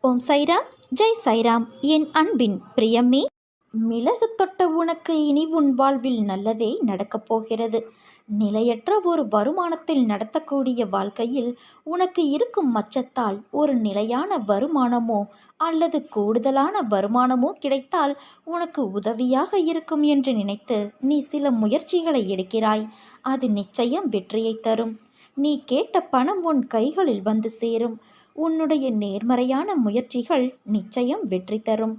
ஓம் சைராம், ஜெய் சைராம். என் அன்பின் பிரியமே, மிளகு தொட்ட உனக்கு இனி உன் வாழ்வில் நல்லதே நடக்கப் போகிறது. நிலையற்ற ஒரு வருமானத்தில் நடத்தக்கூடிய வாழ்க்கையில் உனக்கு இருக்கும் மச்சத்தால் ஒரு நிலையான வருமானமோ அல்லது கூடுதலான வருமானமோ கிடைத்தால் உனக்கு உதவியாக இருக்கும் என்று நினைத்து நீ சில முயற்சிகளை எடுக்கிறாய். அது நிச்சயம் வெற்றியை தரும். நீ கேட்ட பணம் உன் கைகளில் வந்து சேரும். உன்னுடைய நேர்மறையான முயற்சிகள் நிச்சயம் வெற்றி தரும்.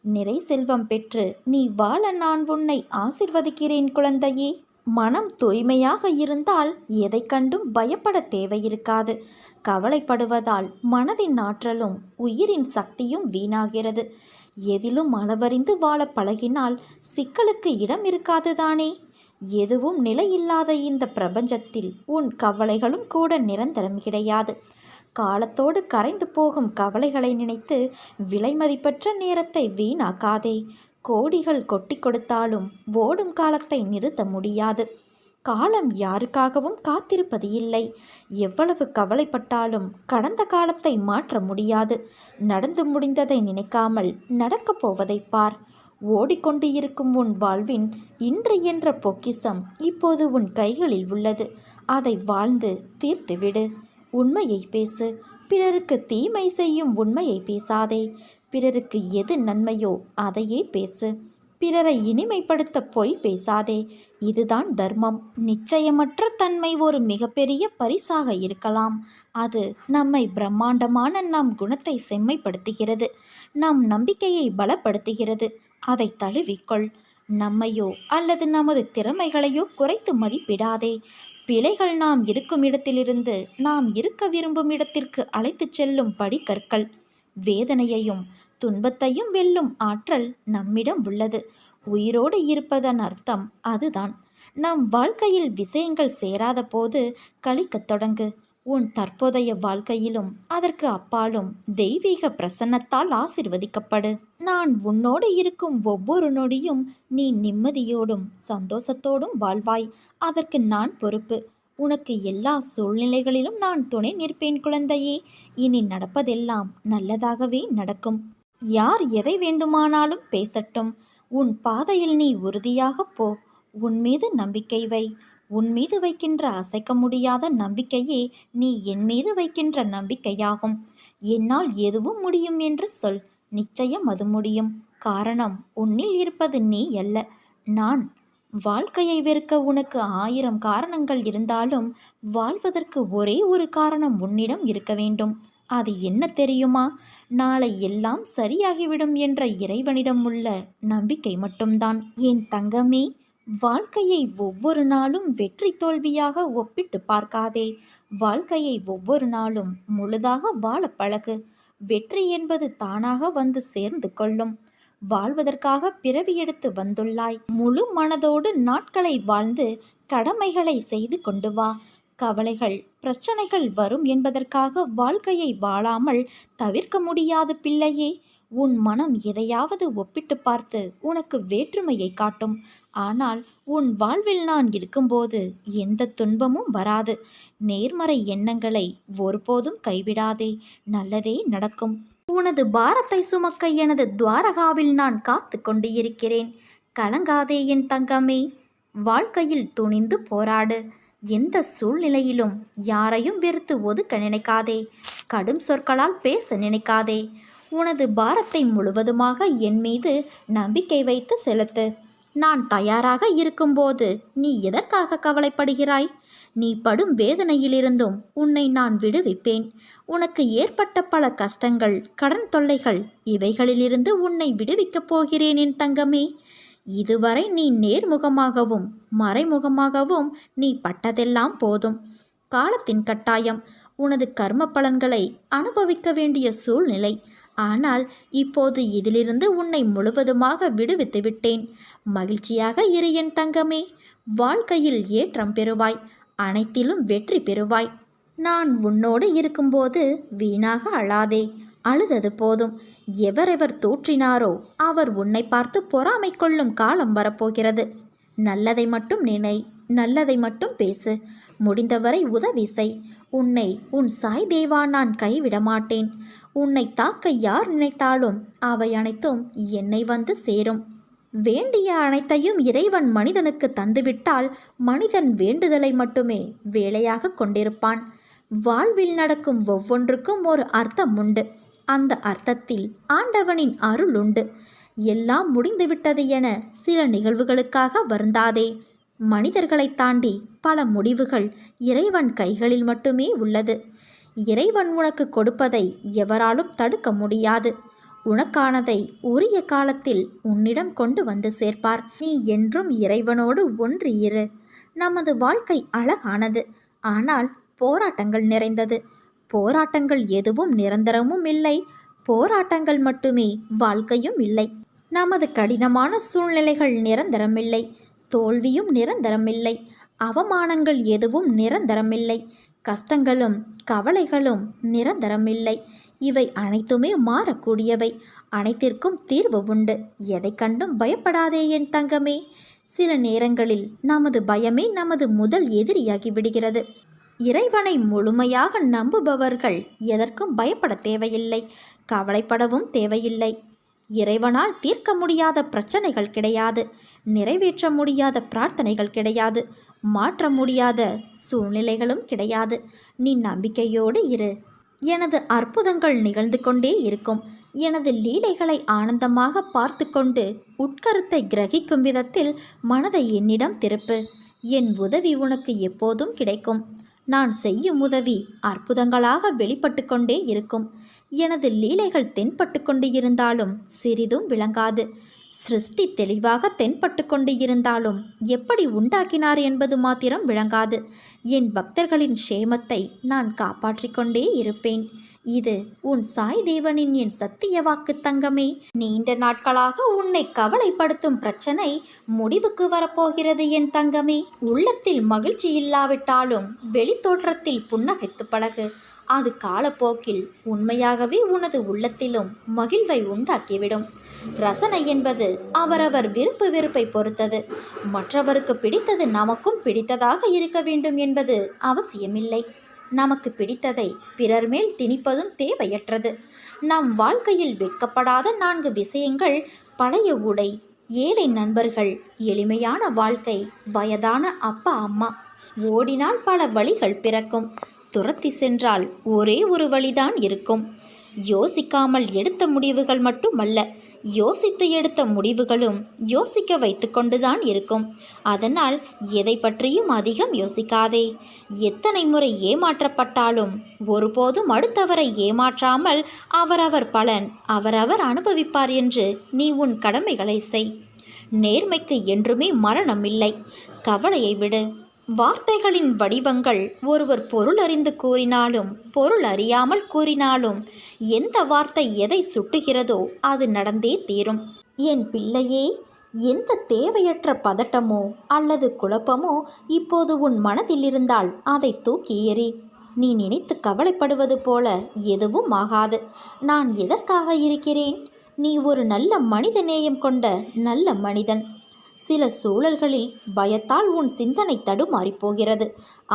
நிறை செல்வம் பெற்று நீ வாழ நான் உன்னை ஆசிர்வதிக்கிறேன் குழந்தையே. மனம் தூய்மையாக இருந்தால் எதை கண்டும் பயப்பட தேவையிருக்காது. கவலைப்படுவதால் மனதின் ஆற்றலும் உயிரின் சக்தியும் வீணாகிறது. எதிலும் அளவறிந்து வாழ பழகினால் சிக்கலுக்கு இடம் இருக்காதுதானே. எதுவும் நிலையில்லாத இந்த பிரபஞ்சத்தில் உன் கவலைகளும் கூட நிரந்தரம் கிடையாது. காலத்தோடு கரைந்து போகும் கவலைகளை நினைத்து விலைமதிப்பற்ற நேரத்தை வீணாக்காதே. கோடிகள் கொட்டி கொடுத்தாலும் ஓடும் காலத்தை நிறுத்த முடியாது. காலம் யாருக்காகவும் காத்திருப்பது இல்லை. எவ்வளவு கவலைப்பட்டாலும் கடந்த காலத்தை மாற்ற முடியாது. நடந்து முடிந்ததை நினைக்காமல் நடக்கப் போவதை பார். ஓடிக்கொண்டு இருக்கும் உன் வாழ்வின் இன்று என்ற பொக்கிஷம் இப்போது உன் கைகளில் உள்ளது. அதை வாழ்ந்து தீர்த்துவிடு. உண்மையை பேசு. பிறருக்கு தீமை செய்யும் உண்மையை பேசாதே. பிறருக்கு எது நன்மையோ அதையே பேசு. பிறரை இனிமைப்படுத்த பொய் பேசாதே. இதுதான் தர்மம். நிச்சயமற்ற தன்மை ஒரு மிகப்பெரிய பரிசாக இருக்கலாம். அது நம்மை பிரம்மாண்டமான நம் குணத்தை செம்மைப்படுத்துகிறது. நம் நம்பிக்கையை பலப்படுத்துகிறது. அதை தழுவிக்கொள். நம்மையோ அல்லது நமது திறமைகளையோ குறைத்து மதிப்பிடாதே. பிழைகள் நாம் இருக்கும் இடத்திலிருந்து நாம் இருக்க விரும்பும் இடத்திற்கு அழைத்துச் செல்லும் படிக்கற்கள். வேதனையையும் துன்பத்தையும் வெல்லும் ஆற்றல் நம்மிடம் உள்ளது. உயிரோடு இருப்பதன் அர்த்தம் அதுதான். நம் வாழ்க்கையில் விஷயங்கள் சேராத போது கழிக்கத் தொடங்கு. உன் தற்போதைய வாழ்க்கையிலும் அதற்கு அப்பாலும் தெய்வீக பிரசன்னத்தால் ஆசிர்வதிக்கப்படு. நான் உன்னோடு இருக்கும் ஒவ்வொரு நொடியும் நீ நிம்மதியோடும் சந்தோஷத்தோடும் வாழ்வாய். அதற்கு நான் பொறுப்பு. உனக்கு எல்லா சூழ்நிலைகளிலும் நான் துணை நிற்பேன் குழந்தையே. இனி நடப்பதெல்லாம் நல்லதாகவே நடக்கும். யார் எதை வேண்டுமானாலும் பேசட்டும். உன் பாதையில் நீ உறுதியாக போ. உன் மீது நம்பிக்கை வை. உன் மீது வைக்கின்ற அசைக்க முடியாத நம்பிக்கையே நீ என் மீது வைக்கின்ற நம்பிக்கையாகும். என்னால் எதுவும் முடியும் என்று சொல். நிச்சயம் அது முடியும். காரணம் உன்னில் இருப்பது நீ அல்ல, நான். வாழ்க்கையை வெறுக்க உனக்கு 1000 காரணங்கள் இருந்தாலும் வாழ்வதற்கு ஒரே ஒரு காரணம் உன்னிடம் இருக்க வேண்டும். அது என்ன தெரியுமா? நாளை எல்லாம் சரியாகிவிடும் என்ற இறைவனிடம் உள்ள நம்பிக்கை மட்டும்தான். என் தங்கமே, வாழ்க்கையை ஒவ்வொரு நாளும் வெற்றி தோல்வியாக ஒப்பிட்டு பார்க்காதே. வாழ்க்கையை ஒவ்வொரு நாளும் முழுதாக வாழ பழகு. வெற்றி என்பது தானாக வந்து சேர்ந்து கொள்ளும். வாழ்வதற்காக பிறவி எடுத்து வந்துள்ளாய். முழு மனதோடு நாட்களை வாழ்ந்து கடமைகளை செய்து கொண்டு வா. கவலைகள் பிரச்சனைகள் வரும் என்பதற்காக வாழ்க்கையை வாழாமல் தவிர்க்க முடியாது பிள்ளையே. உன் மனம் எதையாவது ஒப்பிட்டு பார்த்து உனக்கு வேற்றுமையை காட்டும். ஆனால் உன் வாழ்வில் நான் இருக்கும்போது எந்த துன்பமும் வராது. நேர்மறை எண்ணங்களை ஒருபோதும் கைவிடாதே. நல்லதே நடக்கும். உனது பாரத்தை சுமக்க எனது துவாரகாவில் நான் காத்து கொண்டு இருக்கிறேன். கலங்காதே என் தங்கமே. வாழ்க்கையில் துணிந்து போராடு. எந்த சூழ்நிலையிலும் யாரையும் வெறுத்து ஒதுக்க நினைக்காதே. கடும் சொற்களால் பேச நினைக்காதே. உனது பாரத்தை முழுவதுமாக என் மீது நம்பிக்கை வைத்து செலுத்து. நான் தயாராக இருக்கும்போது நீ எதற்காக கவலைப்படுகிறாய்? நீ படும் வேதனையிலிருந்தும் உன்னை நான் விடுவிப்பேன். உனக்கு ஏற்பட்ட பல கஷ்டங்கள், கடன் தொல்லைகள், இவைகளிலிருந்து உன்னை விடுவிக்கப் போகிறேன் என் தங்கமே. இதுவரை நீ நேர்முகமாகவும் மறைமுகமாகவும் நீ பட்டதெல்லாம் போதும். காலத்தின் கட்டாயம். உனது கர்ம பலன்களை அனுபவிக்க வேண்டிய சூழ்நிலை. ஆனால் இப்போது இதிலிருந்து உன்னை முழுவதுமாக விடுவித்து விட்டேன். மகிழ்ச்சியாக இரு என் தங்கமே. வாழ்க்கையில் ஏற்றம் பெறுவாய். அனைத்திலும் வெற்றி பெறுவாய். நான் உன்னோடு இருக்கும்போது வீணாக அழாதே. அழுதது போதும். எவரெவர் தூற்றினாரோ அவர் உன்னை பார்த்து பொறாமை கொள்ளும் காலம் வரப்போகிறது. நல்லதை மட்டும் நினை. நல்லதை மட்டும் பேசு. முடிந்தவரை உதவி செய். உன்னை உன் சாய் தேவா நான் கைவிட மாட்டேன். உன்னை தாக்க யார் நினைத்தாலும் அவை அனைத்தும் என்னை வந்து சேரும். வேண்டிய அனைத்தையும் இறைவன் மனிதனுக்கு தந்துவிட்டால் மனிதன் வேண்டுதலை மட்டுமே வேலையாக கொண்டிருப்பான். வாழ்வில் நடக்கும் ஒவ்வொன்றுக்கும் ஒரு அர்த்தம் உண்டு. அந்த அர்த்தத்தில் ஆண்டவனின் அருள் உண்டு. எல்லாம் முடிந்துவிட்டது என சில நிகழ்வுகளுக்காக வருந்தாதே. மனிதர்களை தாண்டி பல முடிவுகள் இறைவன் கைகளில் மட்டுமே உள்ளது. இறைவன் உனக்கு கொடுப்பதை எவராலும் தடுக்க முடியாது. உனக்கானதை உரிய காலத்தில் உன்னிடம் கொண்டு வந்து சேர்ப்பார். நீ என்றும் இறைவனோடு ஒன்று இரு. நமது வாழ்க்கை அழகானது, ஆனால் போராட்டங்கள் நிறைந்தது. போராட்டங்கள் எதுவும் நிரந்தரமும் இல்லை. போராட்டங்கள் மட்டுமே வாழ்க்கையும் இல்லை. நமது கடினமான சூழ்நிலைகள் நிரந்தரமில்லை. தோல்வியும் நிரந்தரமில்லை. அவமானங்கள் எதுவும் நிரந்தரமில்லை. கஷ்டங்களும் கவலைகளும் நிரந்தரமில்லை. இவை அனைத்துமே மாறக்கூடியவை. அனைத்திற்கும் தீர்வு உண்டு. எதை கண்டும் பயப்படாதே என் தங்கமே. சில நேரங்களில் நமது பயமே நமது முதல் எதிரியாகி விடுகிறது. இறைவனை முழுமையாக நம்புபவர்கள் எதற்கும் பயப்பட தேவையில்லை, கவலைப்படவும் தேவையில்லை. இறைவனால் தீர்க்க முடியாத பிரச்சனைகள் கிடையாது. நிறைவேற்ற முடியாத பிரார்த்தனைகள் கிடையாது. மாற்ற முடியாத சூழ்நிலைகளும் கிடையாது. நீ நம்பிக்கையோடு இரு. எனது அற்புதங்கள் நிகழ்ந்து கொண்டே இருக்கும். எனது லீலைகளை ஆனந்தமாக பார்த்து கொண்டு உட்கருத்தை கிரகிக்கும் விதத்தில் மனதை என்னிடம் திருப்பு. என் உதவி உனக்கு எப்போதும் கிடைக்கும். நான் செய்யும் உதவி அற்புதங்களாக வெளிப்பட்டு கொண்டே இருக்கும். எனது லீலைகள் தென்பட்டு கொண்டு இருந்தாலும் சிறிதும் விளங்காது. சிருஷ்டி தெளிவாக தென்பட்டு கொண்டு இருந்தாலும் எப்படி உண்டாக்கினார் என்பது மாத்திரம் விளங்காது. என் பக்தர்களின் க்ஷேமத்தை நான் காப்பாற்றிக் கொண்டே இருப்பேன். இது உன் சாய் தேவனின் என் சத்திய வாக்கு தங்கமே. நீண்ட நாட்களாக உன்னை கவலைப்படுத்தும் பிரச்சனை முடிவுக்கு வரப்போகிறது என் தங்கமே. உள்ளத்தில் மகிழ்ச்சி இல்லாவிட்டாலும் வெளித்தோற்றத்தில் புன்னகைத்து பழகு. அது காலப்போக்கில் உண்மையாகவே உனது உள்ளத்திலும் மகிழ்வை உண்டாக்கிவிடும். ரசனை என்பது அவரவர் விருப்பு வெறுப்பை பொறுத்தது. மற்றவருக்கு பிடித்தது நமக்கும் பிடித்ததாக இருக்க வேண்டும் என்பது அவசியமில்லை. நமக்கு பிடித்ததை பிறர் மேல் திணிப்பதும் தேவையற்றது. நம் வாழ்க்கையில் வெட்கப்படாத 4 விஷயங்கள்: பழைய உடை, ஏழை நண்பர்கள், எளிமையான வாழ்க்கை, வயதான அப்பா அம்மா. ஓடினால் பல வழிகள் பிறக்கும். துரத்தி சென்றால் ஒரே ஒரு வழிதான் இருக்கும். யோசிக்காமல் எடுத்த முடிவுகள் மட்டுமல்ல, யோசித்து எடுத்த முடிவுகளும் யோசிக்க வைத்து கொண்டுதான் இருக்கும். அதனால் எதை பற்றியும் அதிகம் யோசிக்காதே. எத்தனை முறை ஏமாற்றப்பட்டாலும் ஒருபோதும் அடுத்தவரை ஏமாற்றாமல் அவரவர் பலன் அவரவர் அனுபவிப்பார் என்று நீ உன் கடமைகளை செய். நேர்மைக்கு என்றுமே மரணம் இல்லை. கவலையை விடு. வார்த்தைகளின் வடிவங்கள் ஒருவர் பொருள் அறிந்து கூறினாலும் பொருள் அறியாமல் கூறினாலும் எந்த வார்த்தை எதை சுட்டுகிறதோ அது நடந்தே தீரும். என் பிள்ளையே, எந்த தேவையற்ற பதட்டமோ அல்லது குழப்பமோ இப்போது உன் மனதில் இருந்தால் அதை தூக்கி எறி. நீ நினைத்து கவலைப்படுவது போல எதுவும் ஆகாது. நான் எதற்காக இருக்கிறேன்? நீ ஒரு நல்ல மனித நேயம் கொண்ட நல்ல மனிதன். சில சூழல்களில் பயத்தால் உன் சிந்தனை தடுமாறி போகிறது.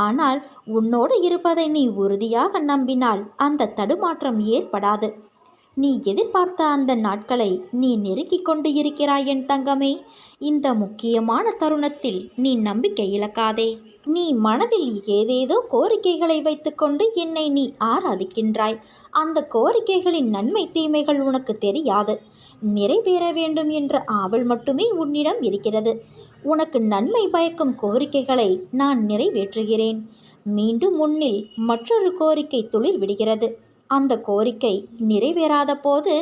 ஆனால் உன்னோடு இருப்பதை நீ உறுதியாக நம்பினால் அந்த தடுமாற்றம் ஏற்படாது. நீ எதிர்பார்த்த அந்த நாட்களை நீ நெருக்கிக் கொண்டு இருக்கிறாய் என் தங்கமே. இந்த முக்கியமான தருணத்தில் நீ நம்பிக்கை இழக்காதே. நீ மனதில் ஏதேதோ கோரிக்கைகளை வைத்துக்கொண்டு என்னை நீ ஆராதிக்கின்றாய். அந்த கோரிக்கைகளின் நன்மை தீமைகள் உனக்கு தெரியாது. நிறைவேற வேண்டும் என்ற ஆவல் மட்டுமே உன்னிடம் இருக்கிறது. உனக்கு நன்மை பயக்கும் கோரிக்கைகளை நான் நிறைவேற்றுகிறேன். மீண்டும் உன்னில் மற்றொரு கோரிக்கை துளிர் விடுகிறது. அந்த கோரிக்கை நிறைவேறாத போது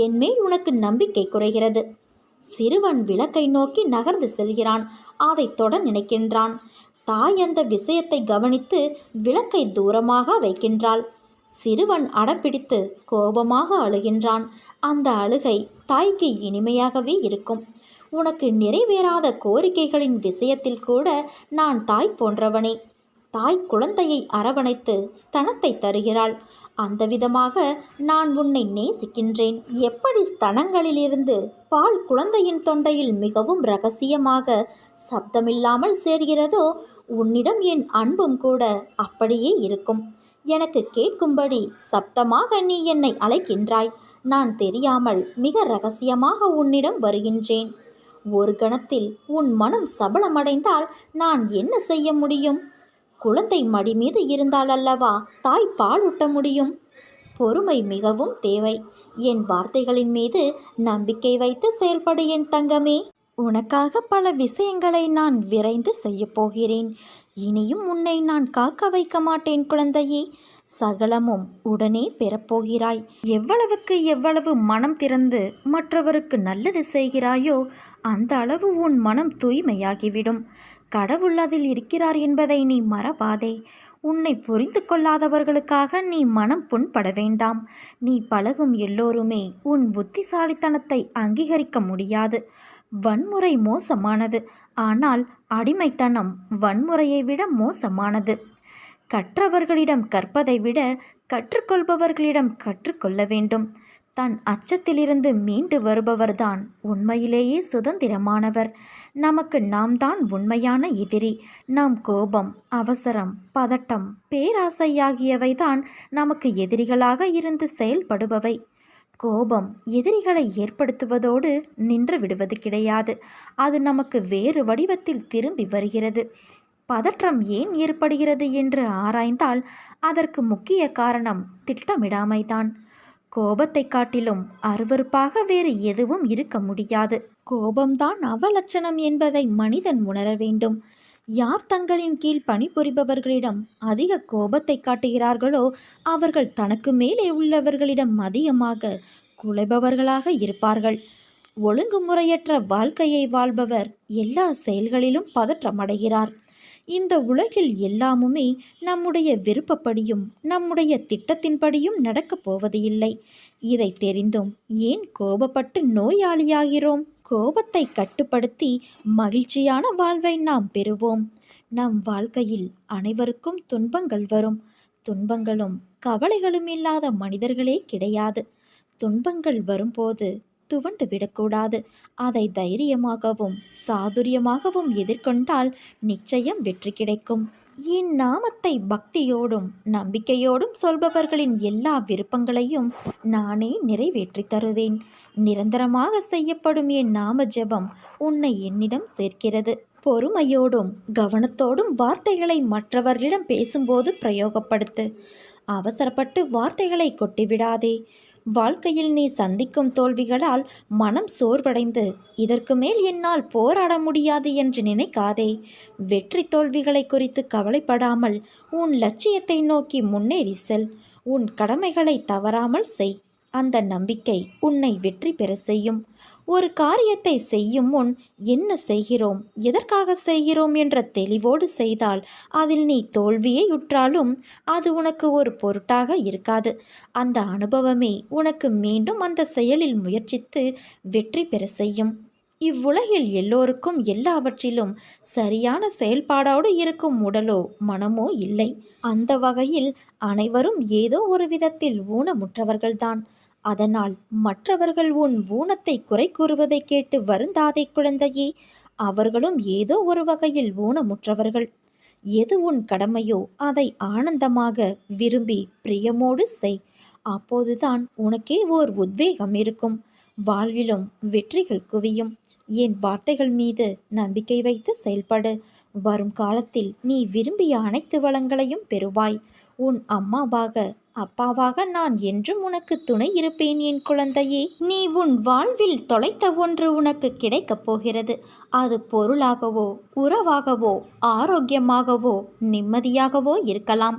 என்மேல் உனக்கு நம்பிக்கை குறைகிறது. சிறுவன் விளக்கை நோக்கி நகர்ந்து செல்கிறான். அதை தொட நினைக்கின்றான். தாய் அந்த விஷயத்தை கவனித்து விளக்கை தூரமாக வைக்கின்றாள். சிறுவன் அடம்பிடித்து கோபமாக அழுகின்றான். அந்த அழுகை தாய்க்கு இனிமையாகவே இருக்கும். உனக்கு நிறைவேறாத கோரிக்கைகளின் விஷயத்தில் கூட நான் தாய் போன்றவனே. தாய் குழந்தையை அரவணைத்து ஸ்தனத்தை தருகிறாள். அந்த விதமாக நான் உன்னை நேசிக்கின்றேன். எப்படி ஸ்தனங்களிலிருந்து பால் குழந்தையின் தொண்டையில் மிகவும் இரகசியமாக சப்தமில்லாமல் சேர்கிறதோ, உன்னிடம் என் அன்பும் கூட அப்படியே இருக்கும். எனக்கு கேட்கும்படி சப்தமாக நீ என்னை அழைக்கின்றாய். நான் தெரியாமல் மிக ரகசியமாக உன்னிடம் வருகின்றேன். ஒரு கணத்தில் உன் மனம் சபலமடைந்தால் நான் என்ன செய்ய முடியும்? குழந்தை மடி மீது இருந்தால் அல்லவா தாய் பாலூட்ட முடியும். பொறுமை மிகவும் தேவை. என் வார்த்தைகளின் மீது நம்பிக்கை வைத்து செயல்படு என் தங்கமே. உனக்காக பல விஷயங்களை நான் விரைந்து செய்யப்போகிறேன். இனியும் உன்னை நான் காக்க வைக்க மாட்டேன் குழந்தையே. சகலமும் உடனே பெறப்போகிறாய். எவ்வளவுக்கு எவ்வளவு மனம் திறந்து மற்றவருக்கு நல்லது செய்கிறாயோ அந்த அளவு உன் மனம் தூய்மையாகிவிடும். கடவுள் அதில் இருக்கிறார் என்பதை நீ மறவாதே. உன்னை புரிந்து கொள்ளாதவர்களுக்காக நீ மனம் புண்பட வேண்டாம். நீ பழகும் எல்லோருமே உன் புத்திசாலித்தனத்தை அங்கீகரிக்க முடியாது. வன்முறை மோசமானது, ஆனால் அடிமைத்தனம் வன்முறையை விட மோசமானது. கற்றவர்களிடம் கற்பதை விட கற்றுக்கொள்பவர்களிடம் கற்றுக்கொள்ள வேண்டும். தன் அச்சத்திலிருந்து மீண்டு வருபவர்தான் உண்மையிலேயே சுதந்திரமானவர். நமக்கு நாம் தான் உண்மையான எதிரி. நம் கோபம், அவசரம், பதட்டம், பேராசை ஆகியவைதான் நமக்கு எதிரிகளாக இருந்து செயல்படுபவை. கோபம் எதிரிகளை ஏற்படுத்துவதோடு நின்று விடுவது கிடையாது. அது நமக்கு வேறு வடிவத்தில் திரும்பி வருகிறது. பதற்றம் ஏன் ஏற்படுகிறது என்று ஆராய்ந்தால் அதற்கு முக்கிய காரணம் திட்டமிடாமைதான். கோபத்தை காட்டிலும் அருவருப்பாக வேறு எதுவும் இருக்க முடியாது. கோபம்தான் அவலட்சணம் என்பதை மனிதன் உணர வேண்டும். யார் தங்களின் கீழ் பணிபுரிபவர்களிடம் அதிக கோபத்தை காட்டுகிறார்களோ அவர்கள் தனக்கு மேலே உள்ளவர்களிடம் அதிகமாக குலைபவர்களாக இருப்பார்கள். ஒழுங்குமுறையற்ற வாழ்க்கையை வாழ்பவர் எல்லா செயல்களிலும் பதற்றமடைகிறார். இந்த உலகில் எல்லாமுமே நம்முடைய விருப்பப்படியும் நம்முடைய திட்டத்தின்படியும் நடக்கப் போவது இல்லை. இதை தெரிந்தும் ஏன் கோபப்பட்டு நோயாளியாகிறோம்? கோபத்தை கட்டுப்படுத்தி மகிழ்ச்சியான வாழ்வை நாம் பெறுவோம். நம் வாழ்க்கையில் அனைவருக்கும் துன்பங்கள் வரும். துன்பங்களும் கவலைகளும் இல்லாத மனிதர்களே கிடையாது. துன்பங்கள் வரும்போது துவண்டு விடக்கூடாது. அதை தைரியமாகவும் சாதுரியமாகவும் எதிர்கொண்டால் நிச்சயம் வெற்றி கிடைக்கும். என் நாமத்தை பக்தியோடும் நம்பிக்கையோடும் சொல்பவர்களின் எல்லா விருப்பங்களையும் நானே நிறைவேற்றி தருவேன். நிரந்தரமாக செய்யப்படும் என் நாம ஜெபம் உன்னை என்னிடம் சேர்க்கிறது. பொறுமையோடும் கவனத்தோடும் வார்த்தைகளை மற்றவர்களிடம் பேசும்போது பிரயோகப்படுத்து. அவசரப்பட்டு வார்த்தைகளை கொட்டிவிடாதே. வாழ்க்கையில் நீ சந்திக்கும் தோல்விகளால் மனம் சோர்வடைந்து இதற்கு மேல் என்னால் போராட முடியாது என்று நினைக்காதே. வெற்றி தோல்விகளை குறித்து கவலைப்படாமல் உன் லட்சியத்தை நோக்கி முன்னேறி செல். உன் கடமைகளை தவறாமல் செய். அந்த நம்பிக்கை உன்னை வெற்றி பெற செய்யும். ஒரு காரியத்தை செய்யும் முன் என்ன செய்கிறோம், எதற்காக செய்கிறோம் என்ற தெளிவோடு செய்தால் அதில் நீ தோல்வியை உற்றாலும் அது உனக்கு ஒரு பொருட்டாக இருக்காது. அந்த அனுபவமே உனக்கு மீண்டும் அந்த செயலில் முயற்சித்து வெற்றி பெற செய்யும். இவ்வுலகில் எல்லோருக்கும் எல்லாவற்றிலும் சரியான செயல்பாடோடு இருக்கும் உடலோ மனமோ இல்லை. அந்த வகையில் அனைவரும் ஏதோ ஒரு விதத்தில் ஊனமுற்றவர்கள்தான். அதனால் மற்றவர்கள் உன் ஊனத்தை குறை கூறுவதை கேட்டு வருந்தாதே குழந்தையே. அவர்களும் ஏதோ ஒரு வகையில் ஊனமுற்றவர்கள். எது உன் கடமையோ அதை ஆனந்தமாக விரும்பி பிரியமோடு செய். அப்போதுதான் உனக்கே ஓர் உத்வேகம் இருக்கும். வாழ்விலும் வெற்றிகள் குவியும். என் வார்த்தைகள் மீது நம்பிக்கை வைத்து செயல்படு. வரும் காலத்தில் நீ விரும்பிய அனைத்து வளங்களையும் பெறுவாய். உன் அம்மாவாக அப்பாவாக நான் என்றும் உனக்கு துணை இருப்பேன் என் குழந்தையே. நீ உன் வாழ்வில் தொலைத்த ஒன்று உனக்கு கிடைக்கப் போகிறது. அது பொருளாகவோ உறவாகவோ ஆரோக்கியமாகவோ நிம்மதியாகவோ இருக்கலாம்.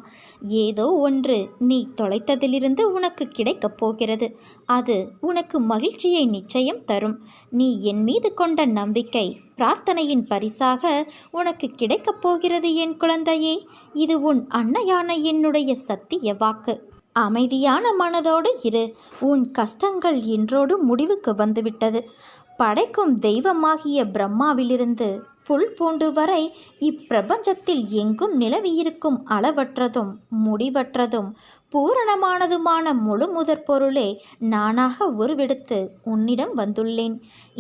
ஏதோ ஒன்று நீ தொலைத்ததிலிருந்து உனக்கு கிடைக்கப் போகிறது. அது உனக்கு மகிழ்ச்சியை நிச்சயம் தரும். நீ என் மீது கொண்ட நம்பிக்கை பிரார்த்தனையின் பரிசாக உனக்கு கிடைக்கப் போகிறது என் குழந்தையே. இது உன் அன்னையான என்னுடைய சத்திய வாக்கு. அமைதியான மனதோடு இரு. உன் கஷ்டங்கள் இன்றோடு முடிவுக்கு வந்துவிட்டது. படைக்கும் தெய்வமாகிய பிரம்மாவிலிருந்து புல் பூண்டு வரை இப்பிரபஞ்சத்தில் எங்கும் நிலவியிருக்கும் அளவற்றதும் முடிவற்றதும் பூரணமானதுமான முழு முதற் பொருளே நானாக உருவெடுத்து உன்னிடம் வந்துள்ளேன்.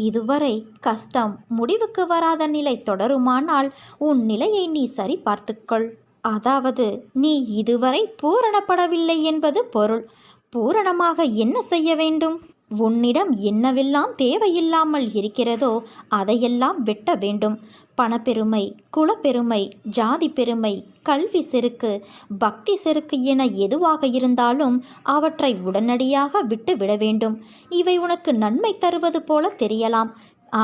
இதுவரை கஷ்டம் முடிவுக்கு வராத நிலை தொடருமானால் உன் நிலையை நீ சரி பார்த்துக்கொள். அதாவது நீ இதுவரை பூரணப்படவில்லை என்பது பொருள். பூரணமாக என்ன செய்ய வேண்டும்? உன்னிடம் என்னவெல்லாம் தேவையில்லாமல் இருக்கிறதோ அதையெல்லாம் வெட்ட வேண்டும். பணப்பெருமை, குலப்பெருமை, ஜாதி பெருமை, கல்வி செருக்கு, பக்தி செருக்கு என எதுவாக இருந்தாலும் அவற்றை உடனடியாக விட்டு விட வேண்டும். இவை உனக்கு நன்மை தருவது போல தெரியலாம்,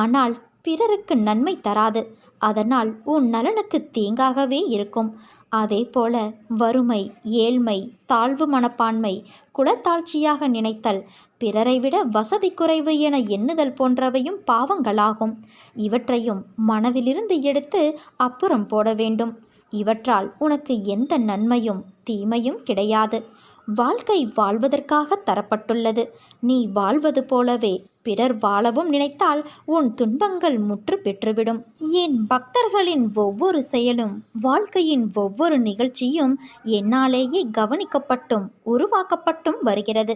ஆனால் பிறருக்கு நன்மை தராது. அதனால் உன் நலனுக்கு தீங்காகவே இருக்கும். அதே போல வறுமை, ஏழ்மை, தாழ்வு மனப்பான்மை, குலத்தாழ்ச்சியாக நினைத்தல், பிறரை விட வசதி குறைவு என எண்ணுதல் போன்றவையும் பாவங்களாகும். இவற்றையும் மனதிலிருந்து எடுத்து அப்புறம் போட வேண்டும். இவற்றால் உனக்கு எந்த நன்மையும் தீமையும் கிடையாது. வாழ்க்கை வாழ்வதற்காக தரப்பட்டுள்ளது. நீ வாழ்வது போலவே பிறர் வாழவும் நினைத்தால் உன் துன்பங்கள் முற்று பெற்றுவிடும். என் பக்தர்களின் ஒவ்வொரு செயலும், வாழ்க்கையின் ஒவ்வொரு நிகழ்ச்சியும் என்னாலேயே கவனிக்கப்பட்டும் உருவாக்கப்பட்டும் வருகிறது.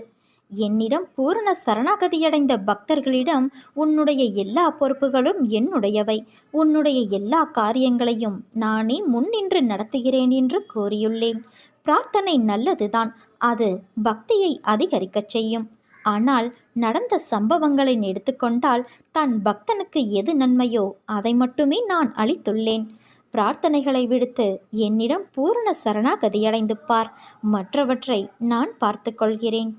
என்னிடம் பூரண சரணாகதியடைந்த பக்தர்களிடம் உன்னுடைய எல்லா பொறுப்புகளும் என்னுடையவை, உன்னுடைய எல்லா காரியங்களையும் நானே முன்னின்று நடத்துகிறேன் என்று கூறியுள்ளேன். பிரார்த்தனை நல்லதுதான், அது பக்தியை அதிகரிக்கச் செய்யும். ஆனால் நடந்த சம்பவங்களை எடுத்துக்கொண்டால் தன் பக்தனுக்கு எது நன்மையோ அதை மட்டுமே நான் அளித்துள்ளேன். பிரார்த்தனைகளை விடுத்து என்னிடம் பூரண சரணாகதியடைந்து பார், மற்றவற்றை நான் பார்த்து கொள்கிறேன்.